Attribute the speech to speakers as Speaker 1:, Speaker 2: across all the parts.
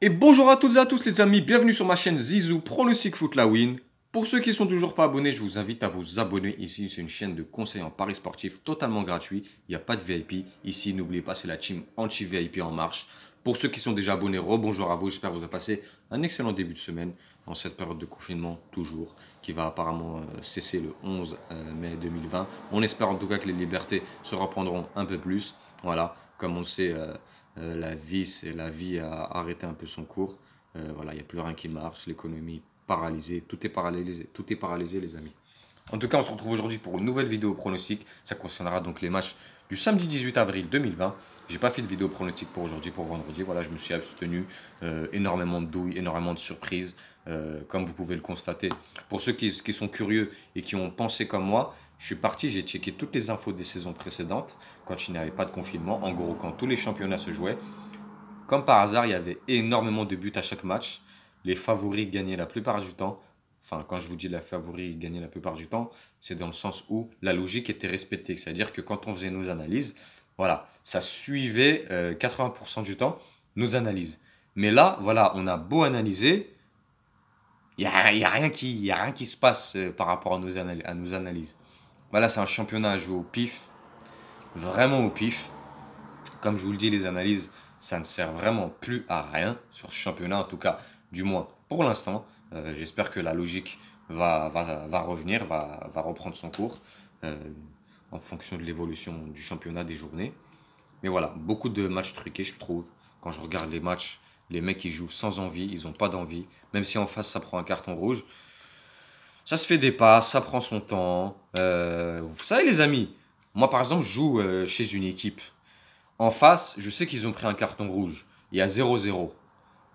Speaker 1: Et bonjour à toutes et à tous les amis, bienvenue sur ma chaîne Zizou Pronostic Foot la Win. Pour ceux qui ne sont toujours pas abonnés, je vous invite à vous abonner. Ici, c'est une chaîne de conseils en paris sportif totalement gratuit. Il n'y a pas de VIP. Ici, n'oubliez pas, c'est la team anti-VIP en marche. Pour ceux qui sont déjà abonnés, rebonjour à vous. J'espère que vous avez passé un excellent début de semaine en cette période de confinement, toujours, qui va apparemment cesser le 11 mai 2020. On espère en tout cas que les libertés se reprendront un peu plus. Voilà, comme on le sait, la vie a arrêté un peu son cours. Voilà, il n'y a plus rien qui marche, l'économie paralysée, tout est paralysé les amis. En tout cas, on se retrouve aujourd'hui pour une nouvelle vidéo pronostic. Ça concernera donc les matchs du samedi 18 avril 2020. J'ai pas fait de vidéo pronostic pour aujourd'hui, pour vendredi. Voilà, je me suis abstenu. Énormément de douilles, énormément de surprises, comme vous pouvez le constater. Pour ceux qui sont curieux et qui ont pensé comme moi, je suis parti, j'ai checké toutes les infos des saisons précédentes, quand il n'y avait pas de confinement, en gros quand tous les championnats se jouaient. Comme par hasard, il y avait énormément de buts à chaque match. Les favoris gagnaient la plupart du temps. Enfin, quand je vous dis la favoris gagnaient la plupart du temps, c'est dans le sens où la logique était respectée. C'est-à-dire que quand on faisait nos analyses, voilà, ça suivait 80% du temps nos analyses. Mais là, voilà, on a beau analyser, y a rien y a rien qui se passe par rapport à nos analyses. Voilà, c'est un championnat à jouer au pif, vraiment au pif. Comme je vous le dis, les analyses, ça ne sert vraiment plus à rien sur ce championnat, en tout cas, du moins pour l'instant. J'espère que la logique va revenir, va reprendre son cours euh, en fonction de l'évolution du championnat des journées. Mais voilà, beaucoup de matchs truqués, je trouve. Quand je regarde les matchs, les mecs, ils jouent sans envie, ils n'ont pas d'envie. Même si en face, ça prend un carton rouge. Ça se fait des passes, ça prend son temps. Vous savez, les amis, moi, par exemple, je joue chez une équipe. En face, je sais qu'ils ont pris un carton rouge. Il y a 0-0.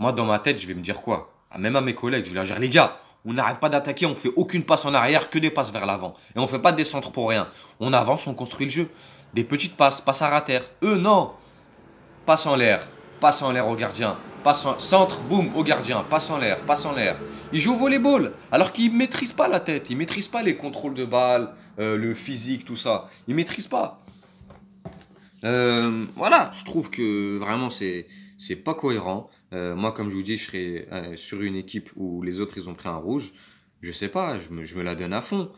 Speaker 1: Moi, dans ma tête, je vais me dire quoi? Même à mes collègues, je vais leur dire, les gars, on n'arrête pas d'attaquer, on fait aucune passe en arrière, que des passes vers l'avant. Et on fait pas de descendre pour rien. On avance, on construit le jeu. Des petites passes, passes à rater. Eux, non. Passe en l'air au gardien. Centre, boum, au gardien. Passe en l'air, passe en l'air. Ils jouent au volleyball, alors qu'ils ne maîtrisent pas la tête. Ils ne maîtrisent pas les contrôles de balle, le physique, tout ça. Ils ne maîtrisent pas. Voilà, je trouve que vraiment c'est pas cohérent. Moi, comme je vous dis, je serais sur une équipe où les autres ils ont pris un rouge. Je sais pas, je me la donne à fond.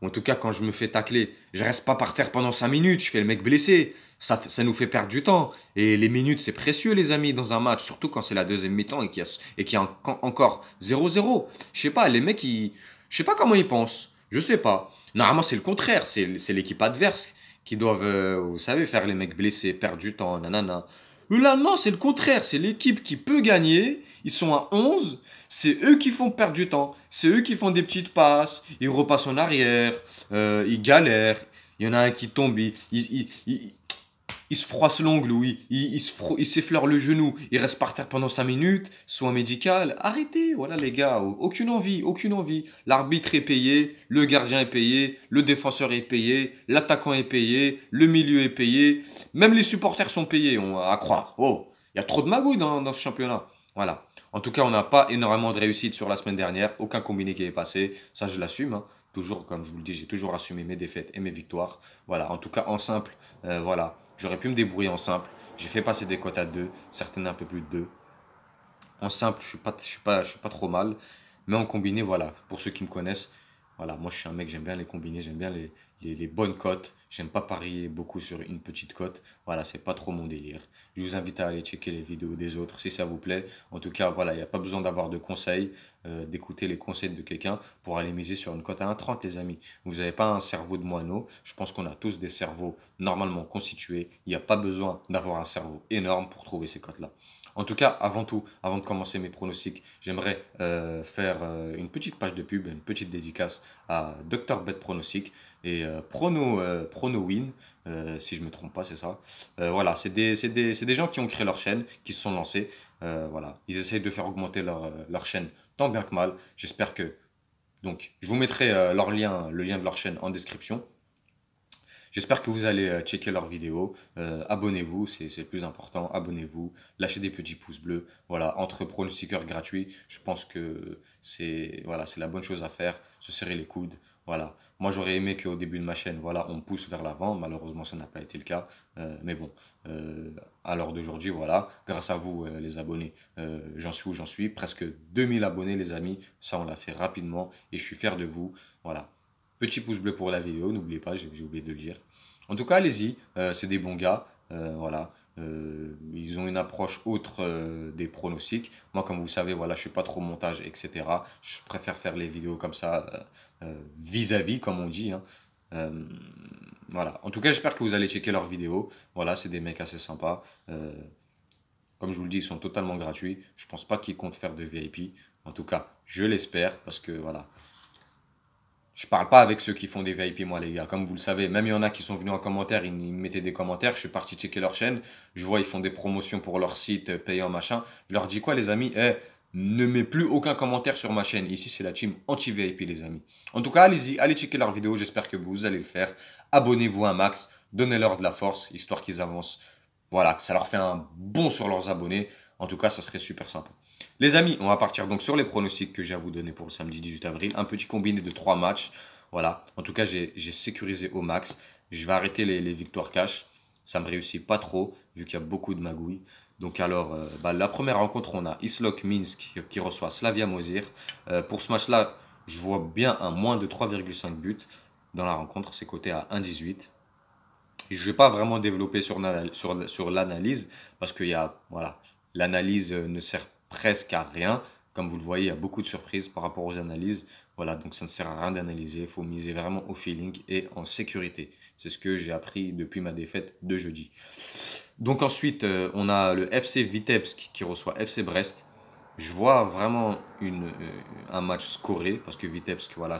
Speaker 1: En tout cas, quand je me fais tacler, je reste pas par terre pendant 5 minutes, je fais le mec blessé. Ça nous fait perdre du temps. Et les minutes, c'est précieux, les amis, dans un match, surtout quand c'est la deuxième mi-temps et qu'il y a encore 0-0. Je sais pas, les mecs, je sais pas comment ils pensent. Je sais pas. Normalement, c'est le contraire. C'est l'équipe adverse qui doivent, vous savez, faire les mecs blessés, perdre du temps, nanana. Eux là, non, c'est le contraire. C'est l'équipe qui peut gagner. Ils sont à 11. C'est eux qui font perdre du temps. C'est eux qui font des petites passes. Ils repassent en arrière. Ils galèrent. Il y en a un qui tombe. Il se froisse l'ongle ou il s'effleure le genou. Il reste par terre pendant 5 minutes. Soin médical. Arrêtez. Voilà les gars. Aucune envie. Aucune envie. L'arbitre est payé. Le gardien est payé. Le défenseur est payé. L'attaquant est payé. Le milieu est payé. Même les supporters sont payés. On à croire. Oh. Il y a trop de magouilles dans ce championnat. Voilà. En tout cas, on n'a pas énormément de réussite sur la semaine dernière. Aucun combiné qui est passé. Ça, je l'assume. Hein. Toujours, comme je vous le dis, j'ai toujours assumé mes défaites et mes victoires. Voilà. En tout cas, en simple, voilà. J'aurais pu me débrouiller en simple. J'ai fait passer des cotes à 2, certaines un peu plus de 2. En simple, je suis pas trop mal. Mais en combiné, voilà. Pour ceux qui me connaissent, voilà. Moi, je suis un mec, j'aime bien les combinés, j'aime bien les bonnes cotes. J'aime pas parier beaucoup sur une petite cote. Voilà, c'est pas trop mon délire. Je vous invite à aller checker les vidéos des autres si ça vous plaît. En tout cas, voilà, il n'y a pas besoin d'avoir de conseils, d'écouter les conseils de quelqu'un pour aller miser sur une cote à 1,30 les amis. Vous n'avez pas un cerveau de moineau. Je pense qu'on a tous des cerveaux normalement constitués. Il n'y a pas besoin d'avoir un cerveau énorme pour trouver ces cotes-là. En tout cas, avant tout, avant de commencer mes pronostics, j'aimerais faire une petite page de pub, une petite dédicace à Dr Bet Pronostic et Prono Win, si je ne me trompe pas, c'est ça. Voilà, c'est des gens qui ont créé leur chaîne, qui se sont lancés. Voilà, ils essayent de faire augmenter leur chaîne tant bien que mal. J'espère que... Donc, je vous mettrai leur lien, le lien de leur chaîne en description. J'espère que vous allez checker leurs vidéos. Abonnez-vous, c'est le plus important. Abonnez-vous, lâchez des petits pouces bleus. Voilà, entre pronostiqueurs gratuits, je pense que c'est voilà, c'est la bonne chose à faire. Se serrer les coudes. Voilà. Moi, j'aurais aimé qu'au début de ma chaîne, voilà, on me pousse vers l'avant. Malheureusement, ça n'a pas été le cas. Mais bon, à l'heure d'aujourd'hui, voilà, grâce à vous, les abonnés, j'en suis où j'en suis. Presque 2000 abonnés, les amis. Ça, on l'a fait rapidement et je suis fier de vous. Voilà. Petit pouce bleu pour la vidéo, n'oubliez pas, j'ai oublié de le dire. En tout cas, allez-y, c'est des bons gars. Voilà. Ils ont une approche autre des pronostics. Moi, comme vous savez, voilà, je suis pas trop montage, etc. Je préfère faire les vidéos comme ça, vis-à-vis, comme on dit, hein. Euh, voilà. En tout cas, j'espère que vous allez checker leurs vidéos. Voilà, c'est des mecs assez sympas. Comme je vous le dis, ils sont totalement gratuits. Je pense pas qu'ils comptent faire de VIP. En tout cas, je l'espère parce que voilà, je parle pas avec ceux qui font des VIP, moi, les gars. Comme vous le savez, même il y en a qui sont venus en commentaire, ils me mettaient des commentaires. Je suis parti checker leur chaîne. Je vois, ils font des promotions pour leur site payant, machin. Je leur dis quoi, les amis? Ne mets plus aucun commentaire sur ma chaîne. Ici, c'est la team anti-VIP, les amis. En tout cas, allez-y, allez checker leurs vidéos. J'espère que vous allez le faire. Abonnez-vous un max. Donnez-leur de la force, histoire qu'ils avancent. Voilà, que ça leur fait un bond sur leurs abonnés. En tout cas, ça serait super sympa. Les amis, on va partir donc sur les pronostics que j'ai à vous donner pour le samedi 18 avril. Un petit combiné de 3 matchs. Voilà. En tout cas, j'ai sécurisé au max. Je vais arrêter les victoires cash. Ça me réussit pas trop, vu qu'il y a beaucoup de magouilles. Donc alors, la première rencontre, on a Islok Minsk qui reçoit Slavia Mosir. Pour ce match-là, je vois bien un moins de 3,5 buts dans la rencontre. C'est coté à 1,18. Je ne vais pas vraiment développer sur l'analyse parce que voilà, l'analyse ne sert presque à rien. Comme vous le voyez, il y a beaucoup de surprises par rapport aux analyses. Voilà, donc ça ne sert à rien d'analyser. Il faut miser vraiment au feeling et en sécurité. C'est ce que j'ai appris depuis ma défaite de jeudi. Donc ensuite, on a le FC Vitebsk qui reçoit FC Brest. Je vois vraiment un match scoré parce que Vitebsk, voilà,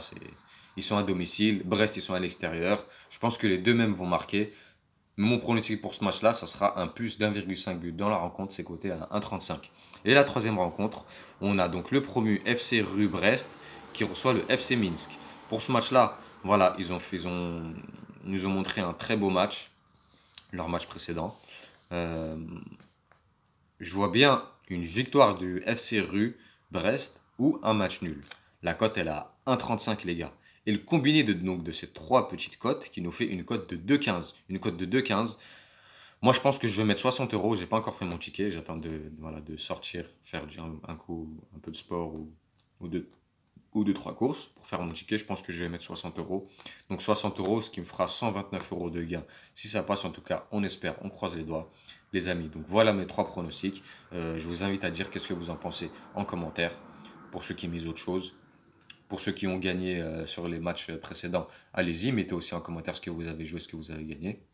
Speaker 1: ils sont à domicile. Brest, ils sont à l'extérieur. Je pense que les deux mêmes vont marquer. Mon pronostic pour ce match-là, ça sera un plus d'1,5 but dans la rencontre, c'est coté à 1,35. Et la troisième rencontre, on a donc le promu FC Rue Brest qui reçoit le FC Minsk. Pour ce match-là, voilà, ils nous ont montré un très beau match, leur match précédent. Euh, je vois bien une victoire du FC Rue Brest ou un match nul. La cote, elle est à 1,35 les gars. Et le combiné de ces trois petites cotes qui nous fait une cote de 2,15. Une cote de 2,15. Moi, je pense que je vais mettre 60 euros. J'ai pas encore fait mon ticket. J'attends de sortir, faire un coup, un peu de sport ou deux, trois courses pour faire mon ticket. Je pense que je vais mettre 60 euros. Donc 60 euros, ce qui me fera 129 euros de gain. Si ça passe, en tout cas, on espère, on croise les doigts, les amis. Donc voilà mes trois pronostics. Je vous invite à dire qu'est-ce que vous en pensez en commentaire. Pour ceux qui misent autre chose. Pour ceux qui ont gagné sur les matchs précédents, allez-y, mettez aussi en commentaire ce que vous avez joué, ce que vous avez gagné.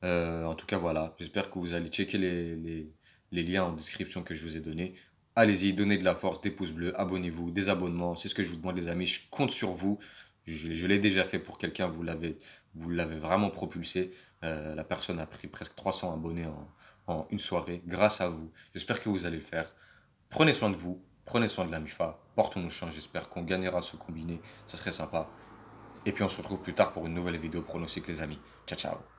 Speaker 1: En tout cas, voilà, j'espère que vous allez checker les liens en description que je vous ai donnés. Allez-y, donnez de la force, des pouces bleus, abonnez-vous, des abonnements, c'est ce que je vous demande les amis, je compte sur vous. Je l'ai déjà fait pour quelqu'un, vous l'avez vraiment propulsé. La personne a pris presque 300 abonnés en une soirée, grâce à vous. J'espère que vous allez le faire. Prenez soin de vous, prenez soin de la MIFA, portons-nous chance, j'espère qu'on gagnera ce combiné, ça serait sympa. Et puis on se retrouve plus tard pour une nouvelle vidéo pronostic les amis. Ciao ciao.